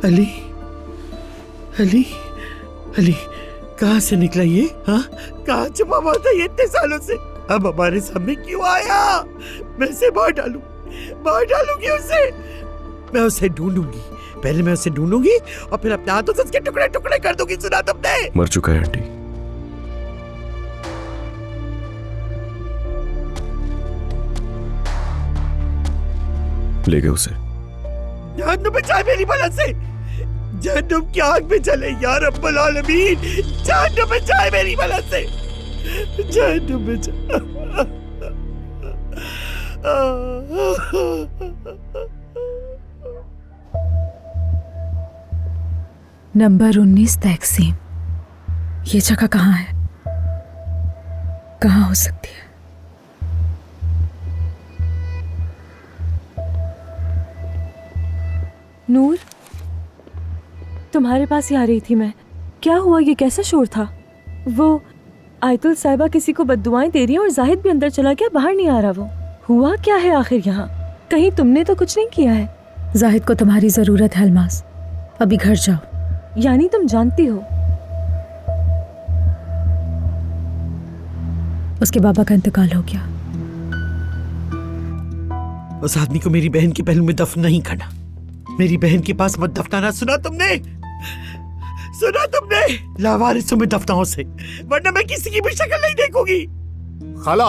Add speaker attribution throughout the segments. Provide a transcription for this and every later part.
Speaker 1: अली, अली, अली, कहाँ से निकला ये? हाँ, कहाँ छुपा हुआ था ये इतने सालों से? अब हमारे सामने क्यों आया? मैं उसे मार डालूंगी उसे। मैं उसे ढूंढूंगी, पहले मैं उसे ढूंढूंगी और फिर अपने हाथों से उसके टुकड़े टुकड़े कर दूंगी। सुना तुमने?
Speaker 2: मर चुका है आंटी। ले गए उसे।
Speaker 1: जहन्नुम में जाए मेरी बला से, जहन्नुम की आग में चले या रब्बुल आलमीन, जहन्नुम में जाए मेरी बला से, जहन्नुम में जाए।
Speaker 3: नंबर 19 तहसीन, ये जगह कहाँ है? कहाँ हो सकती है?
Speaker 4: नूर, तुम्हारे पास ही आ रही थी मैं। क्या हुआ? ये कैसा शोर था? वो आयतुल साहिबा किसी को बद्दुआएं दे रही है और जाहिद भी अंदर चला गया, बाहर नहीं आ रहा। वो हुआ क्या है आखिर यहाँ? कहीं तुमने तो कुछ नहीं किया है?
Speaker 3: जाहिद को तुम्हारी जरूरत है अलमास, अभी घर जाओ।
Speaker 4: यानी तुम जानती हो?
Speaker 3: उसके बाबा का इंतकाल हो गया।
Speaker 1: उस आदमी को मेरी बहन के पहलू में दफन नहीं करना, मेरी बहन के पास मत दफनाना। सुना तुमने? सुना तुमने? लावारिसों में दफनाओ से, वरना मैं किसी की भी शक्ल नहीं देखूंगी।
Speaker 5: खाला,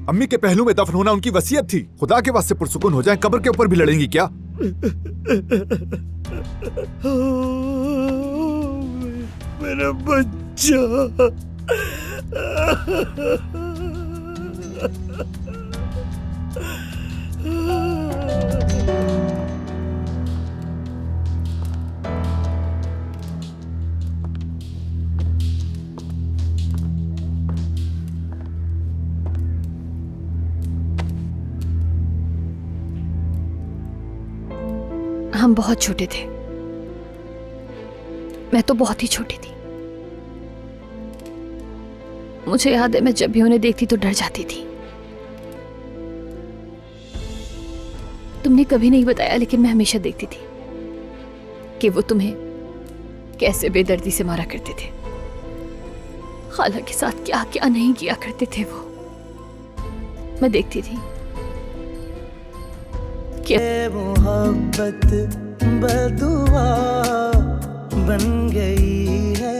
Speaker 5: अम्मी के पहलू में दफन होना उनकी वसीयत थी। खुदा के वास्ते पुरसुकून हो जाए, कब्र के ऊपर भी लड़ेंगी क्या?
Speaker 1: मेरा बच्चा।
Speaker 6: हम बहुत छोटे थे, मैं तो बहुत ही छोटी थी। मुझे याद है मैं जब भी उन्हें देखती तो डर जाती थी। तुमने कभी नहीं बताया, लेकिन मैं हमेशा देखती थी कि वो तुम्हें कैसे बेदर्दी से मारा करते थे। खाला के साथ क्या क्या नहीं किया करते थे वो। मैं देखती थी कि
Speaker 7: मोहब्बत बदुआ बन गई है